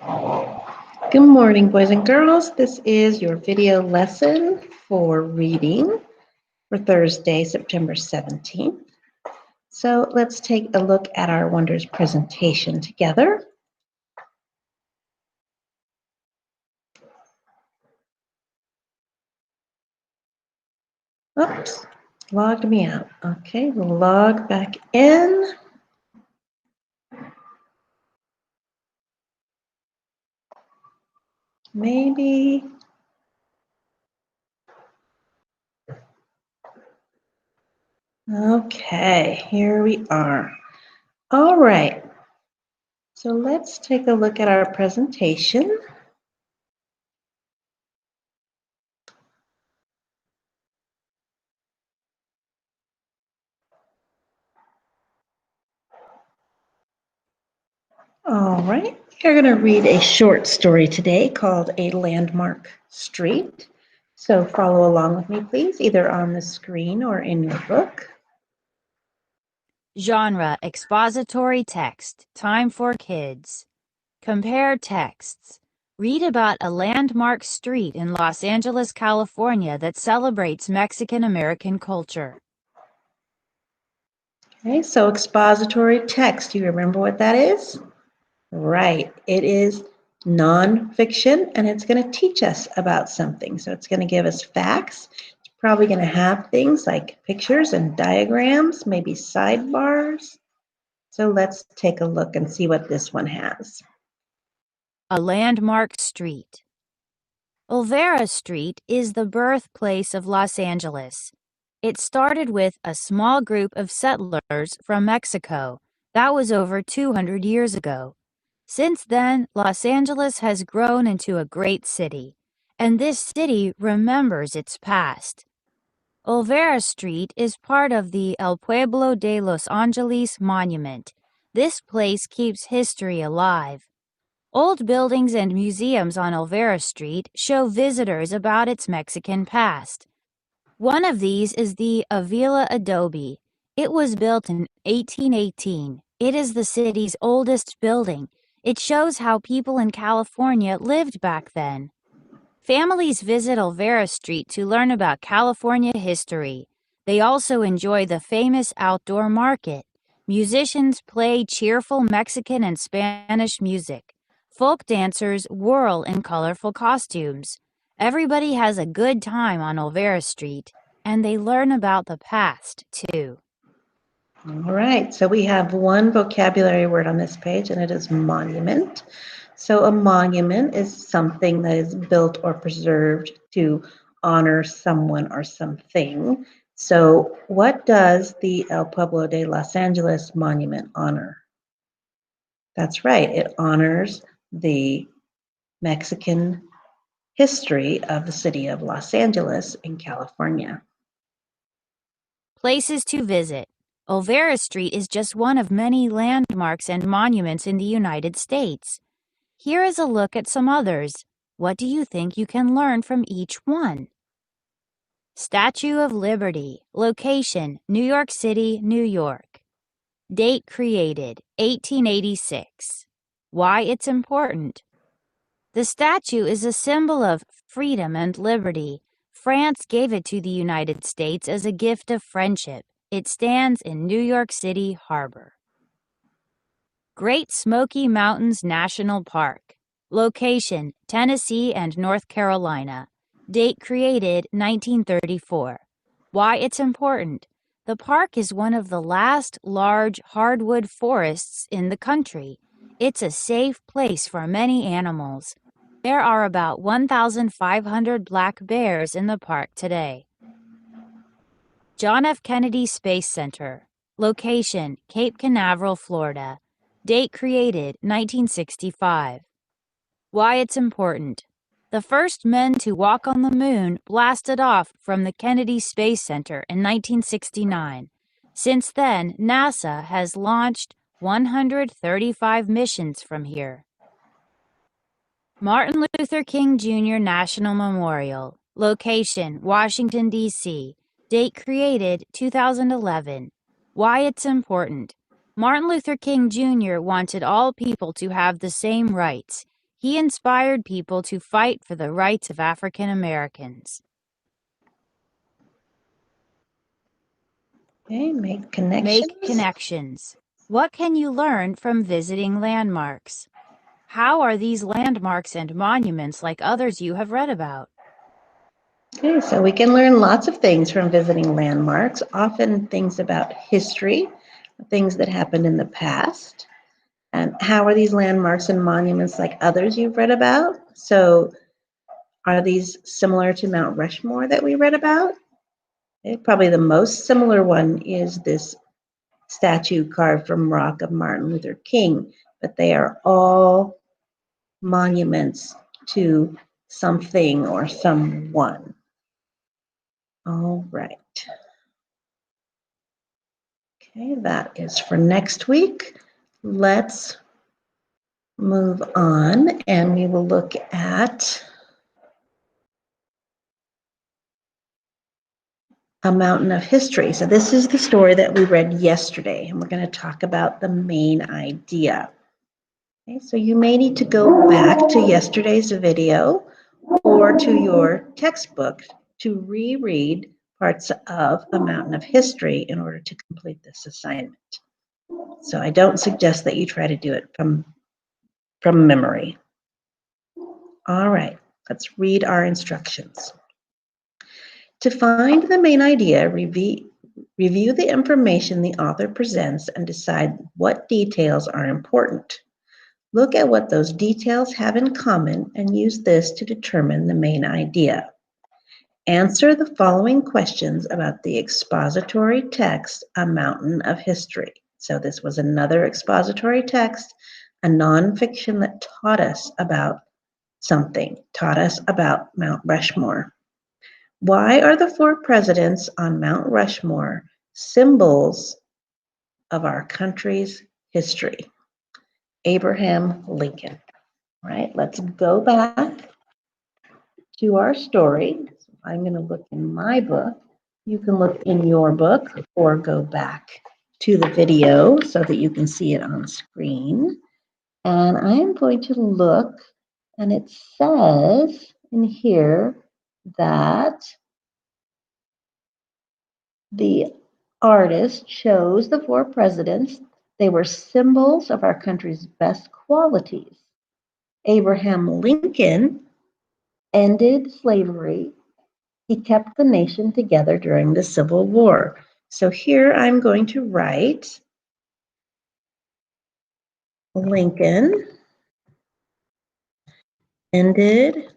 Good morning, boys and girls. This is your video lesson for reading for Thursday, September 17th. So let's take a look at our Wonders presentation together. Oops, logged me out. Okay, we'll log back in. Maybe. Okay, here we are. All right, so let's take a look at our presentation. All right, we're going to read a short story today called A Landmark Street. So follow along with me, please, either on the screen or in your book. Genre: expository text. Time for kids. Compare texts. Read about a landmark street in Los Angeles, California that celebrates Mexican-American culture. Okay, so expository text, do you remember what that is? Right, it is nonfiction, and it's going to teach us about something. So it's going to give us facts. It's probably going to have things like pictures and diagrams, maybe sidebars. So let's take a look and see what this one has. A landmark street. Olvera Street is the birthplace of Los Angeles. It started with a small group of settlers from Mexico. That was over 200 years ago. Since then, Los Angeles has grown into a great city, and this city remembers its past. Olvera Street is part of the El Pueblo de Los Angeles Monument. This place keeps history alive. Old buildings and museums on Olvera Street show visitors about its Mexican past. One of these is the Avila Adobe. It was built in 1818. It is the city's oldest building. It shows how people in California lived back then. Families visit Olvera Street to learn about California history. They also enjoy the famous outdoor market. Musicians play cheerful Mexican and Spanish music. Folk dancers whirl in colorful costumes. Everybody has a good time on Olvera Street, and they learn about the past, too. All right, so we have one vocabulary word on this page, and it is monument. So a monument is something that is built or preserved to honor someone or something. So what does the El Pueblo de Los Angeles Monument honor? That's right, it honors the Mexican history of the city of Los Angeles in California. Places to visit. Olvera Street is just one of many landmarks and monuments in the United States. Here is a look at some others. What do you think you can learn from each one? Statue of Liberty. Location: New York City, New York. Date: created 1886. Why it's important. The statue is a symbol of freedom and liberty. France gave it to the United States as a gift of friendship. It stands in New York City Harbor. Great Smoky Mountains National Park. Location: Tennessee and North Carolina. Date: created 1934. Why it's important. The park is one of the last large hardwood forests in the country. It's a safe place for many animals. There are about 1,500 black bears in the park today. John F. Kennedy Space Center. Location: Cape Canaveral, Florida. Date: created 1965. Why it's important. The first men to walk on the moon blasted off from the Kennedy Space Center in 1969. Since then, NASA has launched 135 missions from here. Martin Luther King Jr. National Memorial. Location: Washington, D.C. Date: created 2011. Why it's important. Martin Luther King Jr. wanted all people to have the same rights. He inspired people to fight for the rights of African Americans. Okay, make connections. Make connections. What can you learn from visiting landmarks? How are these landmarks and monuments like others you have read about? Okay, so we can learn lots of things from visiting landmarks, often things about history, things that happened in the past. And how are these landmarks and monuments like others you've read about? So are these similar to Mount Rushmore that we read about? Okay, probably the most similar one is this statue carved from rock of Martin Luther King, but they are all monuments to something or someone. All right. Okay, that is for next week. Let's move on and we will look at A Mountain of History. So this is the story that we read yesterday, and we're going to talk about the main idea. Okay, so you may need to go back to yesterday's video or to your textbook to reread parts of A Mountain of History in order to complete this assignment. So I don't suggest that you try to do it from memory. All right, let's read our instructions. To find the main idea, review the information the author presents and decide what details are important. Look at what those details have in common and use this to determine the main idea. Answer the following questions about the expository text, A Mountain of History. So this was another expository text, a nonfiction that taught us about something, taught us about Mount Rushmore. Why are the 4 presidents on Mount Rushmore symbols of our country's history? Abraham Lincoln. All right, let's go back to our story. I'm going to look in my book. You can look in your book or go back to the video so that you can see it on screen. And I am going to look, and it says in here that the artist chose the 4 presidents. They were symbols of our country's best qualities. Abraham Lincoln ended slavery. He kept the nation together during the Civil War. So here I'm going to write Lincoln ended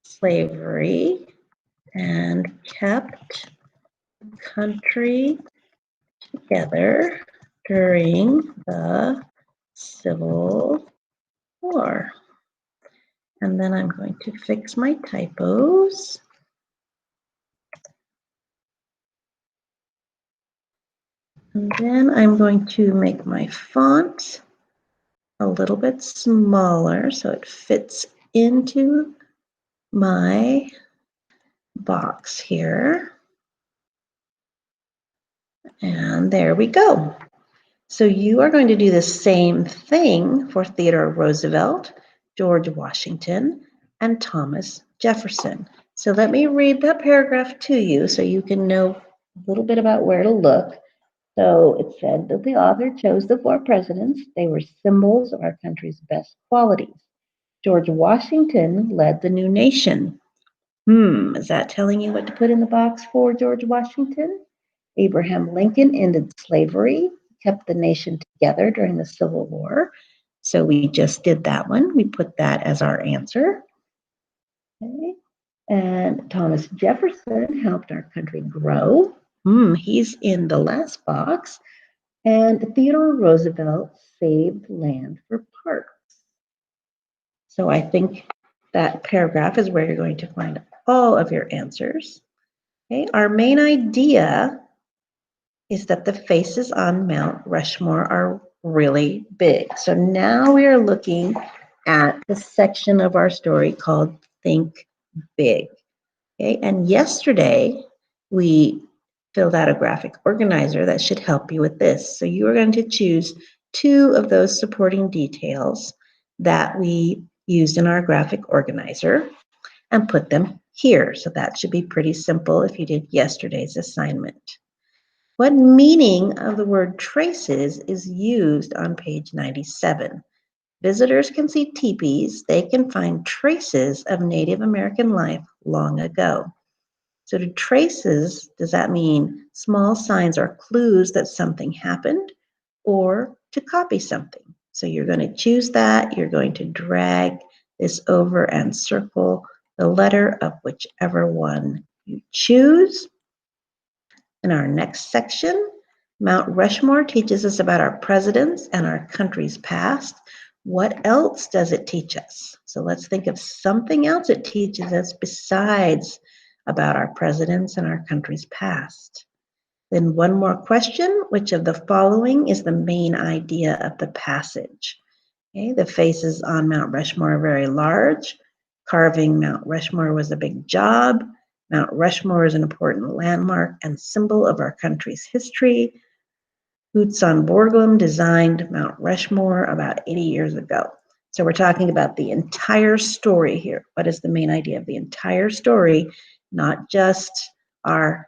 slavery and kept the country together during the Civil War. And then I'm going to fix my typos. And then I'm going to make my font a little bit smaller so it fits into my box here. And there we go. So you are going to do the same thing for Theodore Roosevelt, George Washington, and Thomas Jefferson. So let me read that paragraph to you so you can know a little bit about where to look. So it said that the author chose the 4 presidents. They were symbols of our country's best qualities. George Washington led the new nation. Is that telling you what to put in the box for George Washington? Abraham Lincoln ended slavery, kept the nation together during the Civil War. So we just did that one. We put that as our answer. Okay. And Thomas Jefferson helped our country grow. He's in the last box. And Theodore Roosevelt saved land for parks. So I think that paragraph is where you're going to find all of your answers. Okay, our main idea is that the faces on Mount Rushmore are really big. So now we are looking at the section of our story called Think Big. Okay, and yesterday we filled out a graphic organizer that should help you with this. So you are going to choose 2 of those supporting details that we used in our graphic organizer and put them here. So that should be pretty simple if you did yesterday's assignment. What meaning of the word traces is used on page 97? Visitors can see teepees. They can find traces of Native American life long ago. So to traces, does that mean small signs or clues that something happened, or to copy something? So you're going to choose that. You're going to drag this over and circle the letter of whichever one you choose. In our next section, Mount Rushmore teaches us about our presidents and our country's past. What else does it teach us? So let's think of something else it teaches us besides about our presidents and our country's past. Then one more question, which of the following is the main idea of the passage? Okay, the faces on Mount Rushmore are very large. Carving Mount Rushmore was a big job. Mount Rushmore is an important landmark and symbol of our country's history. Utzon Borglum designed Mount Rushmore about 80 years ago. So we're talking about the entire story here. What is the main idea of the entire story, not just our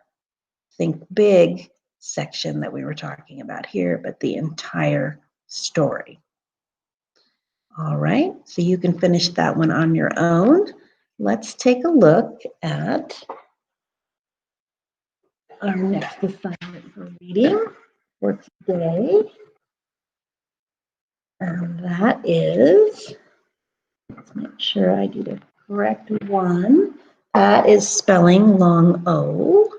think big section that we were talking about here, but the entire story. All right, so you can finish that one on your own. Let's take a look at our next assignment for reading for today. And that is, let's make sure I do the correct one. That is spelling long O.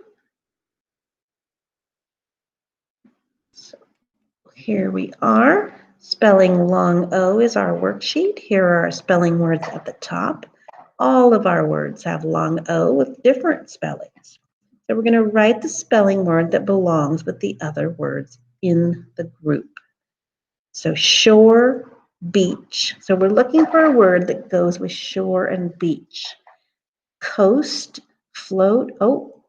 So here we are. Spelling long O is our worksheet. Here are our spelling words at the top. All of our words have long O with different spellings. So we're going to write the spelling word that belongs with the other words in the group. So shore, beach. So we're looking for a word that goes with shore and beach. Coast, float. Oh,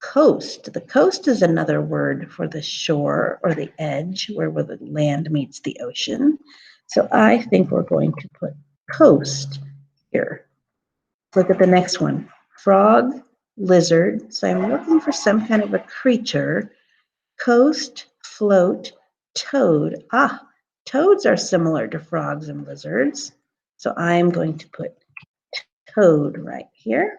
coast. The coast is another word for the shore or the edge where the land meets the ocean. So I think we're going to put coast here. Look at the next one. Frog, lizard. So I'm looking for some kind of a creature. Coast, float, toad. Ah, toads are similar to frogs and lizards. So I'm going to put toad right here.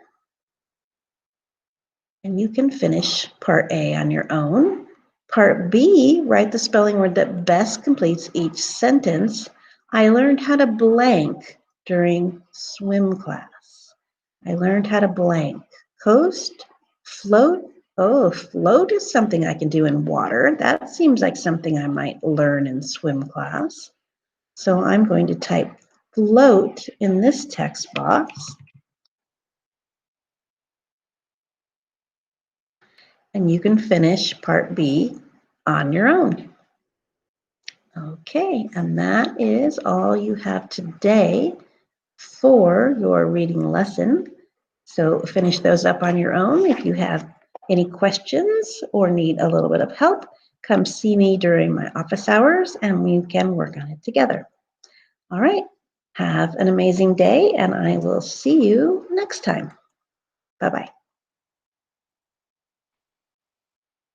And you can finish part A on your own. Part B, write the spelling word that best completes each sentence. I learned how to blank during swim class. I learned how to blank. Coast, float. Oh, float is something I can do in water. That seems like something I might learn in swim class. So I'm going to type float in this text box. And you can finish part B on your own. Okay, and that is all you have today for your reading lesson. So finish those up on your own. If you have any questions or need a little bit of help, come see me during my office hours and we can work on it together. All right, have an amazing day and I will see you next time. Bye-bye.